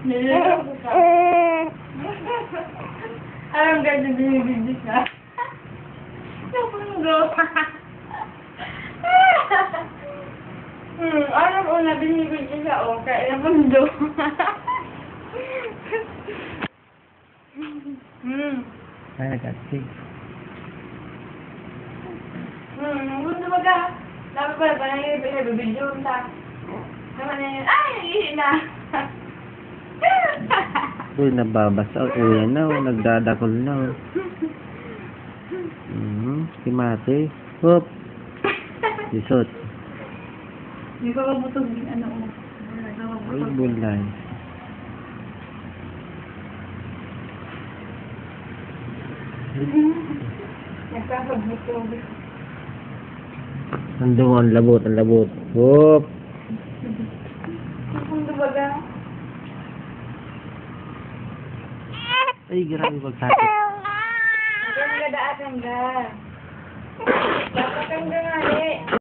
Nililoko ka. Alam ka na binibigdi ka. Yung mundo. Alam ko na binibigdi ka o kaya mundo. Ay, nag-astig. Mundo baga. Dapat pala ba nang ta. Naman na yun. Ay, nag-ihi na. Uy, nababasa. Uy, yan na. Nagdadakol na. Si Mate. Hop. Isot. Hindi ko mabutog din ano mo. Uy, bulay. Nagkakabutog. Ang labot, ang labot. Hop. Mundo baga. Ay, grabe magsakit. Ang ganda akan ga. Dapat kang nga eh.